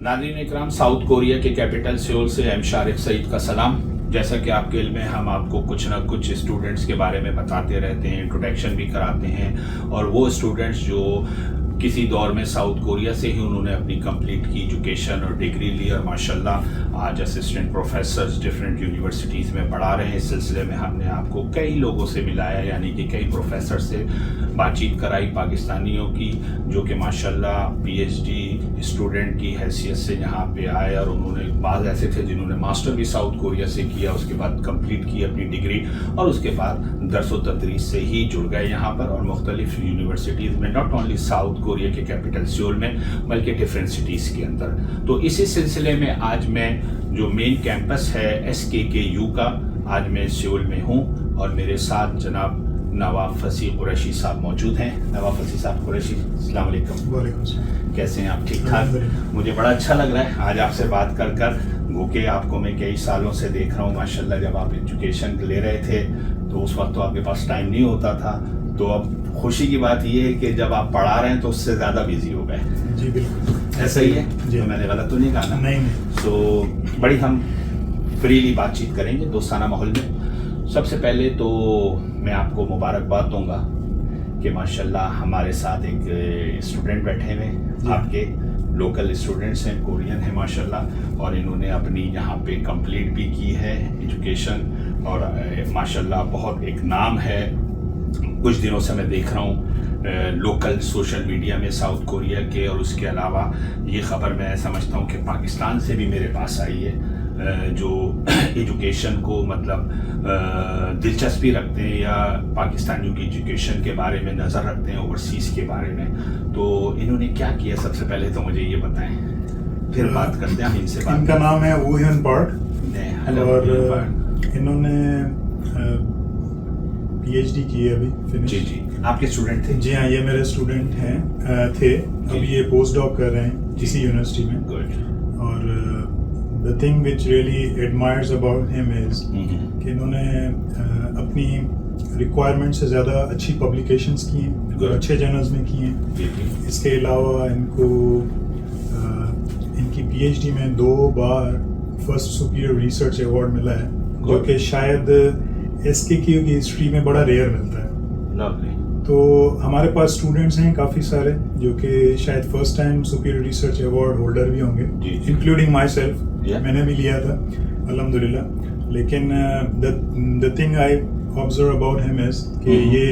नाज़रीन इकराम, south Korea के capital Seoul से एम शारिक सईद का सलाम। जैसा कि आपके इल्म में हम आपको कुछ ना कुछ स्टूडेंट्स के बारे में बताते रहते हैं, इंट्रोडक्शन भी कराते हैं। और वो स्टूडेंट्स जो किसी दौर में साउथ कोरिया से ही उन्होंने अपनी कंप्लीट की एजुकेशन और डिग्री ली और माशाल्लाह आज असिस्टेंट प्रोफेसर्स डिफरेंट यूनिवर्सिटीज़ में पढ़ा रहे हैं। इस सिलसिले में हमने आपको कई लोगों से मिलाया, यानी कि कई प्रोफेसर से बातचीत कराई पाकिस्तानियों की, जो कि माशाल्लाह पीएचडी स्टूडेंट की हैसियत से यहाँ पे आए। और उन्होंने बाद ऐसे थे जिन्होंने मास्टर भी साउथ कोरिया से किया, उसके बाद कंप्लीट की अपनी डिग्री और उसके बाद दरस व तदरीस से ही जुड़ गए यहाँ पर और मुख्तलिफ यूनिवर्सिटीज़ में, नॉट ओनली साउथ कोरिया के कैपिटल सियोल में बल्कि डिफरेंट सिटीज़ के अंदर। तो इसी सिलसिले में आज मैं जो मेन कैंपस है SKKU का, आज मैं सियोल में हूँ और मेरे साथ जनाब नवाब फसी कुरैशी साहब मौजूद हैं। नवाब फसी साहब कुरैशी, अस्सलाम वालेकुम। वालेकुम सलाम। कैसे हैं आप? ठीक ठाक। मुझे बड़ा अच्छा लग रहा है आज आपसे बात कर कर, क्योंकि आपको मैं कई सालों से देख रहा हूँ माशाल्लाह। जब आप एजुकेशन ले रहे थे तो उस वक्त तो आपके पास टाइम नहीं होता था, तो अब खुशी की बात यह है कि जब आप पढ़ा रहे हैं तो उससे ज़्यादा बिजी हो गए। जी बिल्कुल, ऐसा ही है जी। तो मैंने गलत तो नहीं कहा ना? नहीं। तो बड़ी हम फ्रीली बातचीत करेंगे दोस्ताना माहौल में। सबसे पहले तो मैं आपको मुबारकबाद दूंगा कि माशाल्लाह हमारे साथ एक स्टूडेंट बैठे हुए हैं, आपके लोकल स्टूडेंट्स हैं, कोरियन हैं माशाल्लाह, और इन्होंने अपनी यहाँ पे कंप्लीट भी की है एजुकेशन और माशाल्लाह बहुत एक नाम है। कुछ दिनों से मैं देख रहा हूँ लोकल सोशल मीडिया में साउथ कोरिया के, और उसके अलावा ये ख़बर मैं समझता हूँ कि पाकिस्तान से भी मेरे पास आई है, जो एजुकेशन को मतलब दिलचस्पी रखते हैं या पाकिस्तानियों की एजुकेशन के बारे में नज़र रखते हैं, ओवरसीज़ के बारे में। तो इन्होंने क्या किया, सबसे पहले तो मुझे ये बताएं, फिर बात करते हैं हम इनसे। इनका नाम है वूहन पार्क और इन्होंने PhD की है अभी फिनिश। जी, आपके स्टूडेंट थे? जी हाँ, ये मेरे स्टूडेंट हैं थे। अभी ये पोस्ट डॉक कर रहे हैं इसी यूनिवर्सिटी में। गुड। और the thing which really admires about him is कि इन्होंने अपनी रिक्वायरमेंट से ज़्यादा अच्छी पब्लिकेशंस की हैं और अच्छे जर्नल्स में की हैं। इसके अलावा इनको इनकी PhD में 2 बार फर्स्ट सुपीरियर रिसर्च अवार्ड मिला है, जो कि शायद SKKU की हिस्ट्री में बड़ा रेयर मिलता है। Lovely. तो हमारे पास स्टूडेंट्स हैं काफ़ी सारे जो कि शायद first time superior research award holder भी होंगे, इंक्लूडिंग माई सेल्फ। मैंने भी लिया था अल्हम्दुलिल्लाह। लेकिन the thing I observe about him is कि ये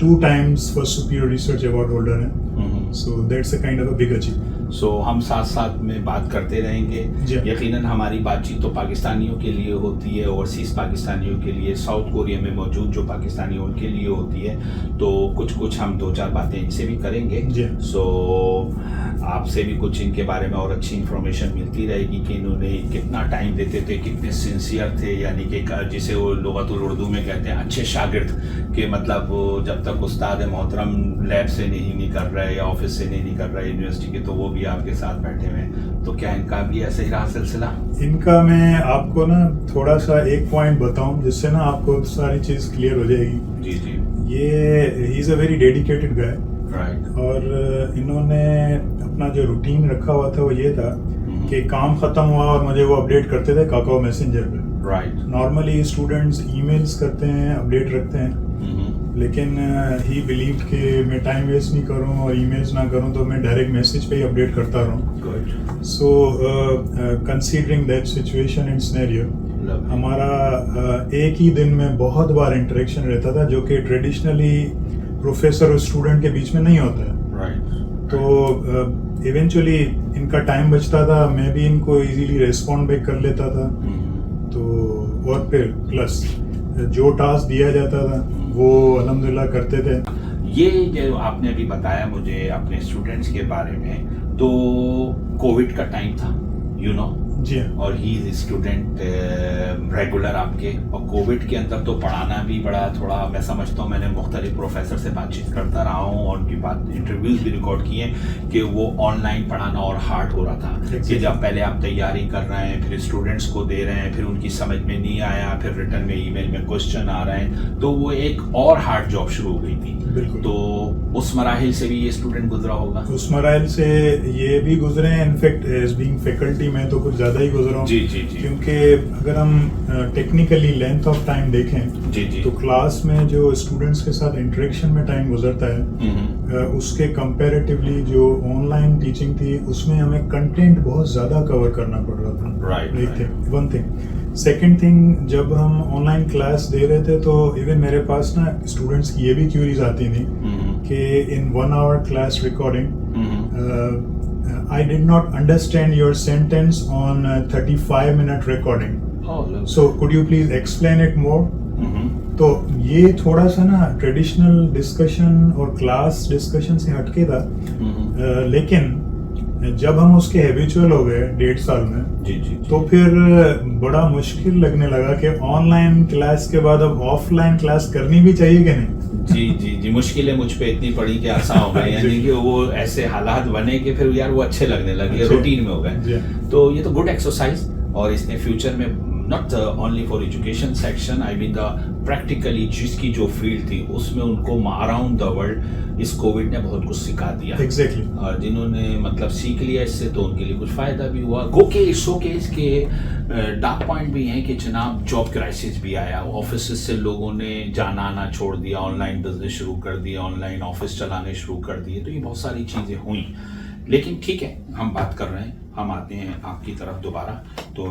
2 times first superior research award holder हैं। So that's a kind of a big achievement. So हम साथ साथ में बात करते रहेंगे। यकीनन हमारी बातचीत तो पाकिस्तानियों के लिए होती है, ओवरसीज़ पाकिस्तानियों के लिए, साउथ कोरिया में मौजूद जो पाकिस्तानी उनके लिए होती है। तो कुछ हम 2-4 बातें इनसे भी करेंगे। सो आपसे भी कुछ इनके बारे में और अच्छी इन्फॉर्मेशन मिलती रहेगी कि इन्होंने कितना टाइम देते थे, कितने सिंसियर थे, यानी कि जिसे वो लुगतुल उर्दू में कहते हैं अच्छे शागिर्द के, मतलब जब तक उस्ताद मोहतरम लैब से नहीं कर रहे या ऑफिस से नहीं कर रहे यूनिवर्सिटी के, तो वो भी आपके साथ बैठे हुए हैं। तो क्या इनका भी ऐसे ही रहा सिलसिला? इनका मैं आपको ना थोड़ा सा एक पॉइंट बताऊं जिससे ना आपको सारी चीज़ क्लियर हो जाएगी। जी। ये he is a very dedicated guy. Right. और इन्होंने अपना जो रूटीन रखा हुआ था वो ये था कि काम ख़त्म हुआ और मुझे वो अपडेट करते थे काकाओ मैसेंजर पे। राइट। नॉर्मली स्टूडेंट्स ईमेल्स करते हैं, अपडेट रखते हैं, लेकिन ही बिलीव्ड कि मैं टाइम वेस्ट नहीं करूं और ईमेल्स ना करूं, तो मैं डायरेक्ट मैसेज पे ही अपडेट करता रहूं। Good. So considering that situation and scenario, हमारा एक ही दिन में बहुत बार इंटरेक्शन रहता था, जो कि ट्रेडिशनली प्रोफेसर और स्टूडेंट के बीच में नहीं होता है। राइट। तो इवेंचुअली इनका टाइम बचता था, मैं भी इनको इजीली रिस्पॉन्ड बैक कर लेता था। तो और फिर प्लस जो टास्क दिया जाता था वो अल्हम्दुलिल्लाह करते थे। ये जो आपने अभी बताया मुझे अपने स्टूडेंट्स के बारे में, तो कोविड का टाइम था, जी हाँ। और ही इज स्टूडेंट रेगुलर आपके। और कोविड के अंदर तो पढ़ाना भी बड़ा थोड़ा, मैं समझता हूँ, मैंने मुख्तलिफ प्रोफेसर से बातचीत करता रहा हूँ और उनकी बात इंटरव्यूज़ भी रिकॉर्ड किए कि वो ऑनलाइन पढ़ाना और हार्ड हो रहा था कि जब पहले आप तैयारी कर रहे हैं, फिर स्टूडेंट्स को दे रहे हैं, फिर उनकी समझ में नहीं आया, फिर रिटर्न में ईमेल में क्वेश्चन आ रहे हैं, तो वो एक और हार्ड जॉब शुरू हो गई थी। तो उस मराहिल से भी ये स्टूडेंट गुजरा होगा? उस मराहिल से ये भी गुजरे हैं, इनफैक्ट एज बीइंग फैकल्टी में तो कुछ ज़्यादा ही गुजरा हूँ। जी जी जी। क्योंकि अगर हम टेक्निकली लेंथ ऑफ टाइम देखें जी जी, तो क्लास में जो स्टूडेंट्स के साथ इंटरेक्शन में टाइम गुजरता है उसके कंपैरेटिवली जो ऑनलाइन टीचिंग थी उसमें हमें कंटेंट बहुत ज़्यादा कवर करना पड़ रहा था। Right. One thing. Second thing, जब हम ऑनलाइन क्लास दे रहे थे तो इवन मेरे पास ना स्टूडेंट्स की ये भी क्यूरीज आती थी कि इन 1 hour class recording I did not understand your sentence on 35-minute recording. So could you please explain it more? तो ये थोड़ा सा ना ट्रेडिशनल डिस्कशन और क्लास डिस्कशन से हटके था। लेकिन जब हम उसके हैबिचुअल हो गए 1.5 साल में, जी जी, तो फिर बड़ा मुश्किल लगने लगा कि ऑनलाइन क्लास के बाद अब ऑफलाइन क्लास करनी भी चाहिए कि नहीं। जी जी जी, मुश्किलें मुझ पे इतनी पड़ी कि आसान हो गए, यानी कि वो ऐसे हालात बने कि फिर यार वो अच्छे लगने लगे, रूटीन में हो गए। तो ये तो गुड एक्सरसाइज, और इसने फ्यूचर में not only for education section, I mean the practically जिसकी जो फील्ड थी उसमें उनको अराउंड द वर्ल्ड इस कोविड ने बहुत कुछ सिखा दिया। एग्जैक्टली। और जिन्होंने मतलब सीख लिया इससे तो उनके लिए कुछ फायदा भी हुआ। गो के इसके डार्क पॉइंट भी हैं कि जनाब जॉब क्राइसिस भी आया, ऑफिस से लोगों ने जाना आना छोड़ दिया, ऑनलाइन बिजनेस शुरू कर दिया, ऑनलाइन ऑफिस चलाने शुरू कर दिए, तो ये बहुत सारी चीज़ें हुई। लेकिन ठीक है, हम बात कर रहे हैं, हम आते हैं आपकी तरफ दोबारा, तो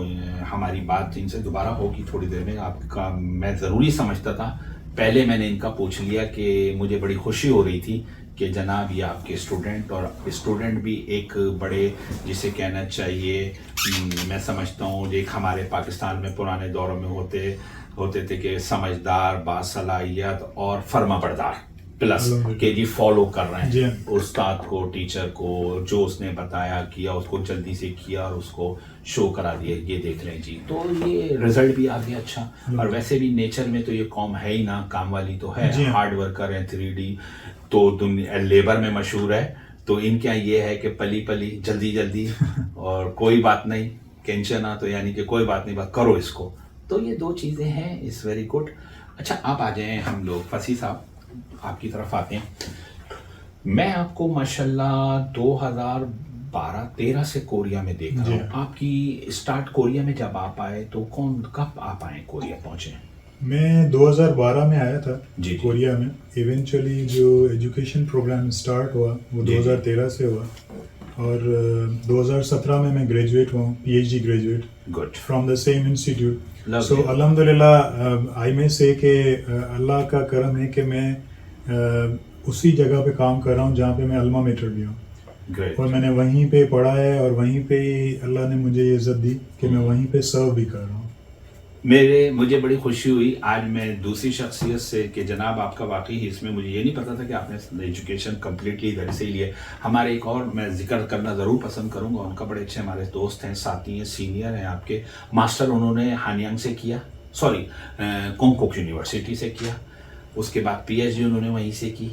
हमारी बात इनसे दोबारा होगी थोड़ी देर में। आपका मैं ज़रूरी समझता था, पहले मैंने इनका पूछ लिया कि मुझे बड़ी खुशी हो रही थी कि जनाब ये आपके स्टूडेंट, और स्टूडेंट भी एक बड़े जिसे कहना चाहिए, मैं समझता हूँ एक हमारे पाकिस्तान में पुराने दौरों में होते थे कि समझदार, बासलाहियत और फर्माबरदार, प्लस के जी फॉलो कर रहे हैं उस्ताद को, टीचर को, जो उसने बताया किया, उसको जल्दी से किया और उसको शो करा दिया, ये देख लें जी। तो ये रिजल्ट भी आ गया अच्छा। और वैसे भी नेचर में तो ये कौम है ही ना, काम वाली तो है, हार्ड वर्कर है, 3D तो दुनिया लेबर में मशहूर है, तो इनके यहाँ ये है कि पली पली जल्दी जल्दी और कोई बात नहीं, टेंशन ना, तो यानी कि कोई बात नहीं, बात करो इसको। तो ये दो चीज़ें हैं, इस वेरी गुड। अच्छा, आप आ जाएं, हम लोग फसी साहब आपकी तरफ आते हैं। मैं आपको माशाल्लाह 2012-13 से कोरिया में देख रहा हूँ। आपकी स्टार्ट कोरिया में जब आप आए तो कब आप आए, कोरिया पहुँचे? मैं 2012 में आया था जी कोरिया में। इवेंचुअली जो एजुकेशन प्रोग्राम स्टार्ट हुआ वो 2013 से हुआ, और 2017 में मैं ग्रेजुएट हुआ, PhD graduate, good, from the same institute. So अल्हम्दुलिल्लाह आई में से कि अल्लाह का करम है कि मैं उसी जगह पे काम कर रहा हूँ जहाँ पे मैं अल्मा मेटर भी हूँ, और मैंने वहीं पे पढ़ा है, और वहीं पे ही अल्लाह ने मुझे ये इज़्ज़त दी कि मैं वहीं पे सर्व भी कर रहा हूँ। मुझे बड़ी खुशी हुई आज मैं दूसरी शख्सियत से कि जनाब आपका वाकई इसमें, मुझे ये नहीं पता था कि आपने एजुकेशन कम्प्लीटली इधर से ही लिया। हमारे एक और मैं जिक्र करना ज़रूर पसंद करूँगा, उनका बड़े अच्छे हमारे दोस्त हैं, साथी हैं, सीनियर हैं आपके। मास्टर उन्होंने हानियांग से किया, सॉरी कोंगकोक यूनिवर्सिटी से किया, उसके बाद PhD उन्होंने वहीं से की,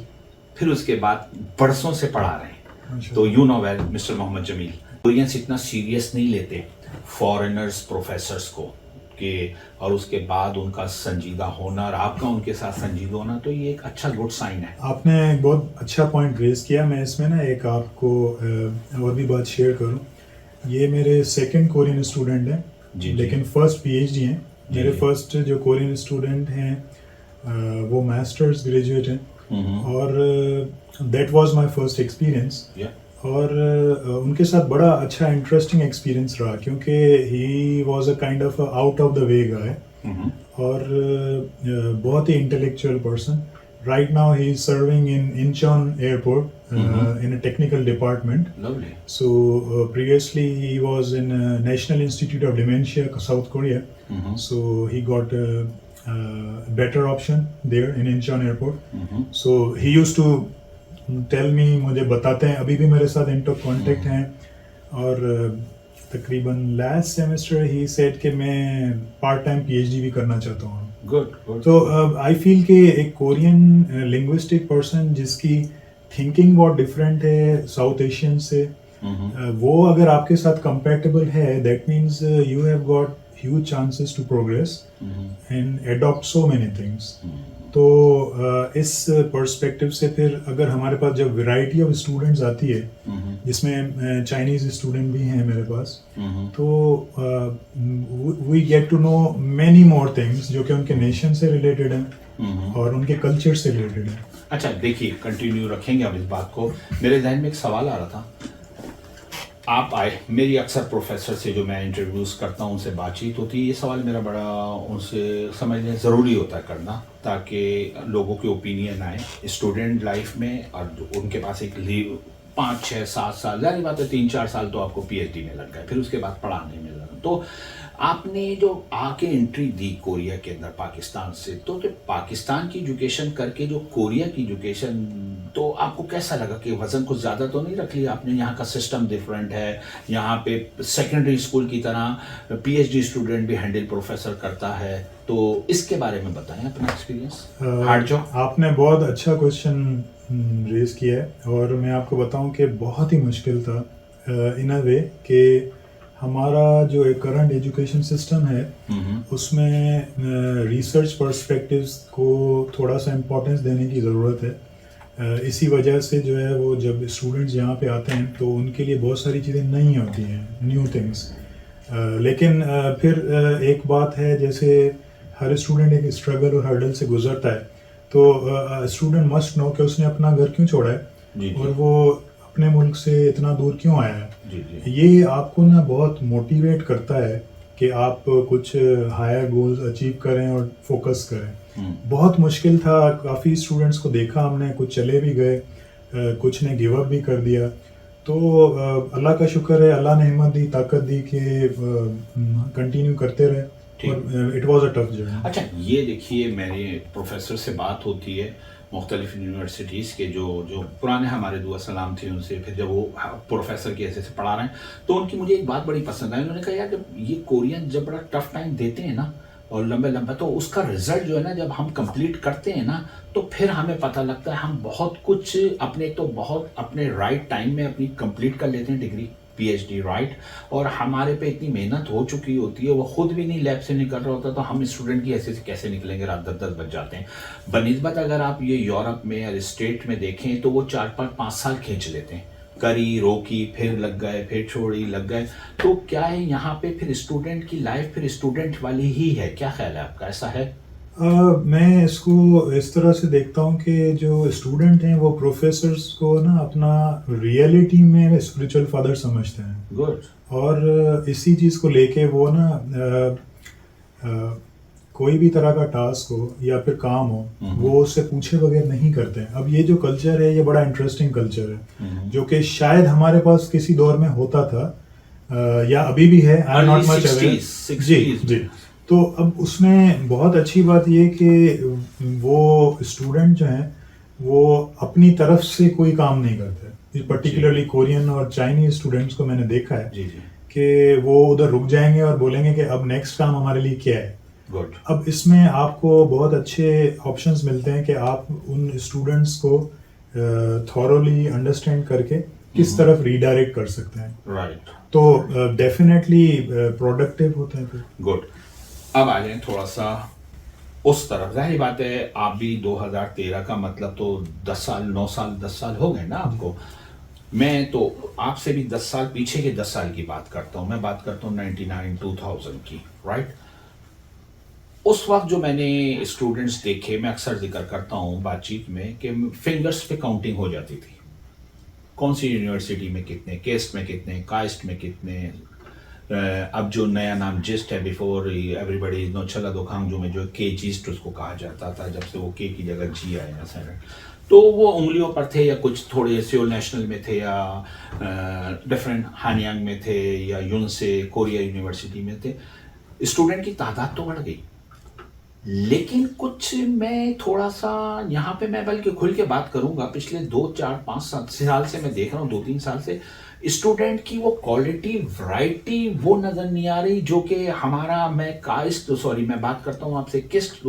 फिर उसके बाद बरसों से पढ़ा रहे हैं। तो you know well mister Mohammad Jamil, Koreans इतना सीरियस नहीं लेते फॉरेनर्स प्रोफेसर्स को के, और उसके बाद उनका संजीदा होना और आपका उनके साथ संजीदा होना, तो ये एक अच्छा गुड साइन है। आपने एक बहुत अच्छा पॉइंट रेज किया। मैं इसमें ना एक आपको और भी बात शेयर करूं। ये मेरे सेकंड कोरियन स्टूडेंट हैं, लेकिन फर्स्ट PhD हैं। मेरे फर्स्ट जो कोरियन स्टूडेंट हैं वो मास्टर्स ग्रेजुएट हैं, और that was my first experience. और उनके साथ बड़ा अच्छा इंटरेस्टिंग एक्सपीरियंस रहा, क्योंकि he was a kind of out of the way guy, और बहुत ही intellectual person. Right now he is serving in Incheon airport in a technical department. So previously he was in national institute of dementia, South Korea. So he got better option there in Incheon airport. So he used to tell me, मुझे बताते हैं, अभी भी मेरे साथ inter contact हैं, और तकरीबन लास्ट सेमेस्टर ही सेड कि मैं पार्ट टाइम पीएचडी भी करना चाहता हूँ. गुड. तो आई फील कि एक कोरियन लिंग्विस्टिक पर्सन जिसकी थिंकिंग बहुत डिफरेंट है साउथ एशियन से, वो अगर आपके साथ कंपैटिबल है, that means you have got huge chances to progress and adopt so many things. तो इस पर्सपेक्टिव से फिर अगर हमारे पास जब वैरायटी ऑफ स्टूडेंट्स आती है, जिसमें चाइनीज स्टूडेंट भी हैं मेरे पास, तो we get to know many more things जो कि उनके नेशन से रिलेटेड हैं और उनके कल्चर से रिलेटेड हैं. अच्छा देखिए, कंटिन्यू रखेंगे अब इस बात को. मेरे जहन में एक सवाल आ रहा था. आप आए, मेरी अक्सर प्रोफेसर से जो मैं इंटरव्यूज़ करता हूँ उनसे बातचीत होती है. ये सवाल मेरा बड़ा उनसे समझने ज़रूरी होता है करना, ताकि लोगों के ओपिनियन आए स्टूडेंट लाइफ में. और उनके पास एक 5, 6, 7 साल, जारी बात है 3-4 साल तो आपको पीएचडी में लग गए, फिर उसके बाद पढ़ाने में लगा. तो आपने जो आके एंट्री दी कोरिया के अंदर पाकिस्तान से, तो जो पाकिस्तान की एजुकेशन करके जो कोरिया की एजुकेशन, तो आपको कैसा लगा कि वज़न कुछ ज़्यादा तो नहीं रख लिया आपने? यहाँ का सिस्टम डिफरेंट है, यहाँ पे सेकेंडरी स्कूल की तरह पीएचडी स्टूडेंट भी हैंडल प्रोफेसर करता है. तो इसके बारे में बताएं अपना एक्सपीरियंस. Hard job. आपने बहुत अच्छा क्वेश्चन रेज किया है, और मैं आपको बताऊं कि बहुत ही मुश्किल था इन अ वे कि हमारा जो एक करंट एजुकेशन सिस्टम है उसमें रिसर्च पर्सपेक्टिव्स को थोड़ा सा इम्पोर्टेंस देने की ज़रूरत है. इसी वजह से जो है वो जब स्टूडेंट्स यहाँ पे आते हैं तो उनके लिए बहुत सारी चीज़ें नई होती हैं, न्यू थिंग्स. लेकिन फिर एक बात है, जैसे हर स्टूडेंट एक स्ट्रगल और हर्डल से गुजरता है, तो स्टूडेंट मस्ट नो कि उसने अपना घर क्यों छोड़ा है और वो अपने मुल्क से इतना दूर क्यों आया है. ये आपको ना बहुत मोटिवेट करता है कि आप कुछ हायर गोल्स अचीव करें और फोकस करें. बहुत मुश्किल था, काफ़ी स्टूडेंट्स को देखा हमने, कुछ चले भी गए, कुछ ने गिव अप भी कर दिया. तो अल्लाह का शुक्र है, अल्लाह ने हिम्मत दी, ताकत दी कि कंटिन्यू करते रहे. It was a tough journey. अच्छा ये देखिए, मेरे प्रोफेसर से बात होती है मुख्तलिफ यूनिवर्सिटीज़ के जो पुराने हमारे दुआ सलाम थे उनसे, फिर जब वो प्रोफेसर की ऐसे से पढ़ा रहे हैं, तो उनकी मुझे एक बात बड़ी पसंद आई. उन्होंने कहा यार जब ये कोरियन जब बड़ा टफ टाइम देते हैं ना और लंबे, तो उसका रिजल्ट जो है ना, जब हम कंप्लीट करते हैं ना, तो फिर हमें पता लगता है हम बहुत कुछ अपने राइट टाइम में अपनी कंप्लीट कर लेते हैं डिग्री, पीएचडी, राइट. और हमारे पे इतनी मेहनत हो चुकी होती है, वो खुद भी नहीं लैब से निकल रहा होता, तो हम स्टूडेंट की ऐसे से कैसे निकलेंगे? रात 10 बज जाते हैं. बनिस्बत अगर आप ये यूरोप में या स्टेट में देखें तो वो 4-5 साल खींच लेते हैं. करी, रोकी, फिर लग गए, फिर छोड़ी, लग गए. तो क्या है यहाँ पे फिर स्टूडेंट की लाइफ फिर स्टूडेंट वाली ही है? क्या ख्याल है आपका, ऐसा है? मैं इसको इस तरह से देखता हूँ कि जो स्टूडेंट हैं वो प्रोफेसर्स को ना अपना रियलिटी में स्पिरिचुअल फादर समझते हैं. गुड. और इसी चीज़ को लेके वो ना कोई भी तरह का टास्क हो या फिर काम हो, वो उससे पूछे बगैर नहीं करते हैं. अब ये जो कल्चर है, ये बड़ा इंटरेस्टिंग कल्चर है, जो कि शायद हमारे पास किसी दौर में होता था या अभी भी है. I am not much aware. जी. तो अब उसमें बहुत अच्छी बात ये कि वो स्टूडेंट जो हैं वो अपनी तरफ से कोई काम नहीं करते. पर्टिकुलरली कोरियन और चाइनीज स्टूडेंट्स को मैंने देखा है कि वो उधर रुक जाएंगे और बोलेंगे कि अब नेक्स्ट काम हमारे लिए क्या है. Good. अब इसमें आपको बहुत अच्छे ऑप्शंस मिलते हैं कि आप उन स्टूडेंट्स को थॉरोली अंडरस्टैंड करके किस तरफ रीडायरेक्ट कर सकते हैं. राइट. तो डेफिनेटली प्रोडक्टिव होते हैं. गुड. अब आ जाए थोड़ा सा उस तरफ. जाहिर बात है आप भी 2013 का मतलब तो 10 साल हो गए ना आपको. मैं तो आपसे भी 10 साल पीछे के 10 साल की बात करता हूँ. मैं बात करता हूँ 99-2000 की, राइट. उस वक्त जो मैंने स्टूडेंट्स देखे, मैं अक्सर जिक्र करता हूँ बातचीत में कि फिंगर्स पे काउंटिंग हो जाती थी. कौन सी यूनिवर्सिटी में कितने, केस्ट में कितने, कास्ट में कितने. अब जो नया नाम जिस्ट है, बिफोर एवरीबडी नो छला दोखांग जो में जो के जिस्ट उसको कहा जाता था, जब से वो के की जगह जी आए ना सर, तो वो उंगलियों पर थे या कुछ थोड़े सियोल नेशनल में थे या डिफरेंट हानियांग में थे या यूनसे कोरिया यूनिवर्सिटी में थे. स्टूडेंट की तादाद तो बढ़ गई, लेकिन कुछ मैं थोड़ा सा यहाँ पे मैं बल्कि खुल के बात करूँगा, पिछले 2 4 5 7 साल से मैं देख रहा हूँ, 2 3 साल से स्टूडेंट की वो क्वालिटी वैरायटी वो नज़र नहीं आ रही जो कि हमारा मैं बात करता हूँ आपसे किस्ट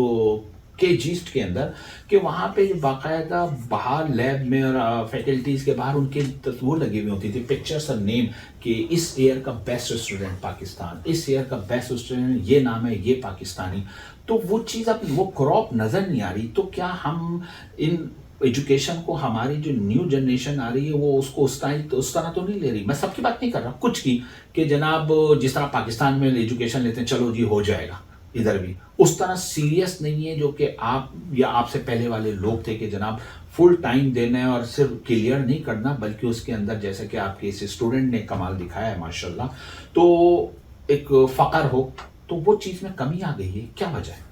के जीस्ट के अंदर, कि वहाँ पे बाकायदा बाहर लैब में और फैकल्टीज़ के बाहर उनके तस्वीर लगी हुई होती थी, पिक्चर्स और नेम, कि इस ईयर का बेस्ट स्टूडेंट पाकिस्तान, इस ईयर का बेस्ट स्टूडेंट ये नाम है, ये पाकिस्तानी। तो वो चीज़ अब वो क्रॉप नज़र नहीं आ रही। तो क्या हम इन एजुकेशन को, हमारी जो न्यू जनरेशन आ रही है वो उसको उस तरह तो नहीं ले रही? मैं सबकी बात नहीं कर रहा, कुछ की, कि जनाब जिस तरह पाकिस्तान में एजुकेशन लेते हैं, चलो जी हो जाएगा, इधर भी उस तरह सीरियस नहीं है जो कि आप या आपसे पहले वाले लोग थे कि जनाब फुल टाइम देना है और सिर्फ क्लियर नहीं करना, बल्कि उसके अंदर जैसे कि आपके इस स्टूडेंट ने कमाल दिखाया है माशाल्लाह, तो एक फ़ख्र हो, तो वो चीज़ में कमी आ गई है, क्या वजह है?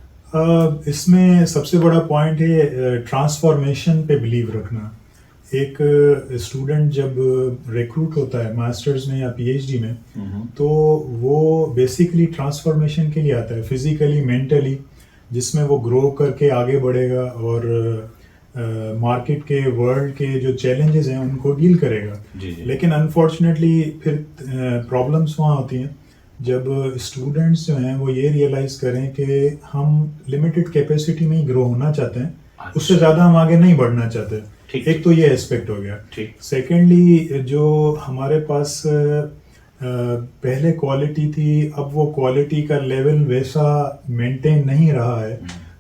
इसमें सबसे बड़ा पॉइंट है ट्रांसफॉर्मेशन पे बिलीव रखना। एक स्टूडेंट जब रिक्रूट होता है मास्टर्स में या पीएचडी में, तो वो बेसिकली ट्रांसफॉर्मेशन के लिए आता है, फिजिकली, मेंटली, जिसमें वो ग्रो करके आगे बढ़ेगा और मार्केट के, वर्ल्ड के जो चैलेंजेस हैं उनको डील करेगा। लेकिन अनफॉर्चुनेटली फिर प्रॉब्लम्स वहाँ होती हैं जब स्टूडेंट्स जो हैं वो ये रियलाइज़ करें कि हम लिमिटेड कैपेसिटी में ही ग्रो होना चाहते हैं, उससे ज़्यादा हम आगे नहीं बढ़ना चाहते। एक तो ये एस्पेक्ट हो गया। सेकेंडली, जो हमारे पास पहले क्वालिटी थी, अब वो क्वालिटी का लेवल वैसा मेंटेन नहीं रहा है,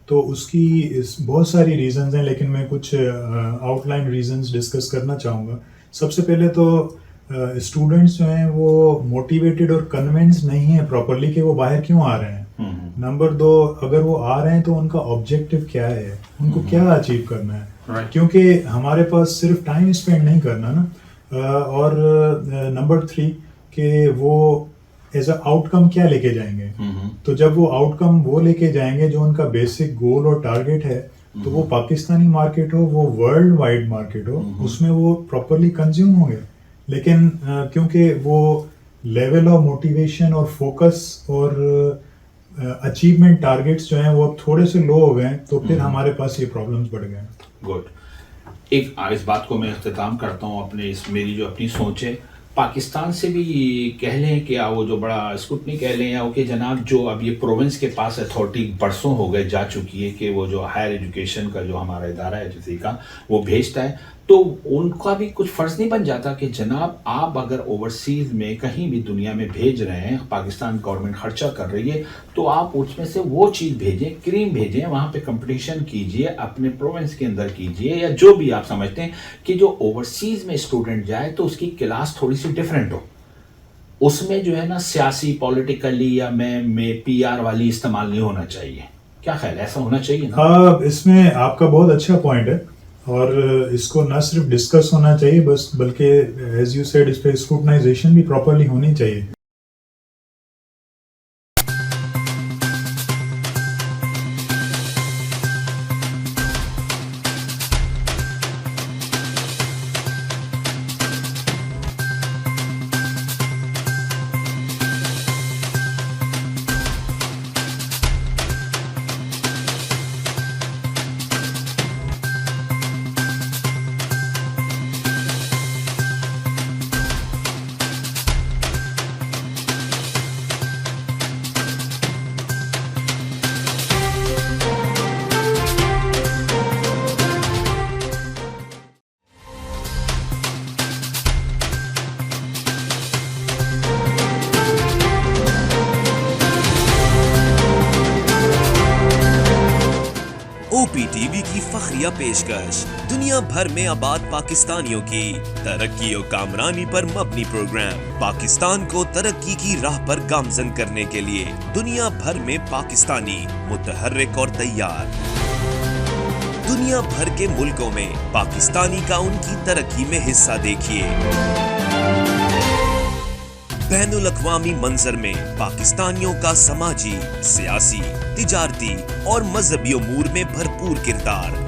तो उसकी बहुत सारी रीजंस हैं, लेकिन मैं कुछ आउटलाइन रीजंस डिस्कस करना चाहूँगा। सबसे पहले तो स्टूडेंट्स जो हैं वो मोटिवेटेड और कन्विंस नहीं है प्रॉपरली कि वो बाहर क्यों आ रहे हैं। नंबर 2, अगर वो आ रहे हैं तो उनका ऑब्जेक्टिव क्या है, उनको क्या अचीव करना है, क्योंकि हमारे पास सिर्फ टाइम स्पेंड नहीं करना ना। और नंबर 3 कि वो एज अ आउटकम क्या लेके जाएंगे। तो जब वो आउटकम वो लेके जाएंगे जो उनका बेसिक गोल और टारगेट है, तो वो पाकिस्तानी मार्केट हो, वो वर्ल्ड वाइड मार्केट हो, उसमें वो प्रॉपरली कंज्यूम होंगे। लेकिन क्योंकि वो लेवल ऑफ मोटिवेशन और फोकस और अचीवमेंट टारगेट्स जो हैं वो अब थोड़े से लो हो गए हैं, तो फिर हमारे पास ये प्रॉब्लम्स बढ़ गए हैं। गुड। एक इस बात को मैं इख्तिताम करता हूँ अपने मेरी जो अपनी सोच है, पाकिस्तान से भी कह लें कि वो जो बड़ा स्कूटनी कह लें, या कि जनाब जो अब ये प्रोविंस के पास अथॉरिटी बरसों हो गए जा चुकी है कि वो जो हायर एजुकेशन का जो हमारा इदारा है जिसी का वो भेजता है, तो उनका भी कुछ फ़र्ज़ नहीं बन जाता कि जनाब आप अगर ओवरसीज़ में कहीं भी दुनिया में भेज रहे हैं, पाकिस्तान गवर्नमेंट खर्चा कर रही है, तो आप उसमें से वो चीज़ भेजें, क्रीम भेजें, वहाँ पे कंपटीशन कीजिए, अपने प्रोविंस के अंदर कीजिए, या जो भी आप समझते हैं कि जो ओवरसीज़ में स्टूडेंट जाए तो उसकी क्लास थोड़ी सी डिफरेंट हो, उसमें जो है ना सियासी, पॉलिटिकली या मैं PR वाली इस्तेमाल नहीं होना चाहिए। क्या ख्याल, ऐसा होना चाहिए ना? इसमें आपका बहुत अच्छा पॉइंट है, और इसको न सिर्फ डिस्कस होना चाहिए बस, बल्कि एज यू सेड इस पे स्क्रूटनाइजेशन भी प्रॉपरली होनी चाहिए। OPTV की फखरिया पेशकश दुनिया भर में आबाद पाकिस्तानियों की तरक्की और कामरानी पर मबनी प्रोग्राम, पाकिस्तान को तरक्की की राह पर गामजन करने के लिए दुनिया भर में पाकिस्तानी मुतहर्रिक और तैयार। दुनिया भर के मुल्कों में पाकिस्तानी का उनकी तरक्की में हिस्सा देखिए। बैनुल अक़वामी मंजर में पाकिस्तानियों का समाजी, सियासी, तिजारती और मजहबी उमूर में भरपूर किरदार।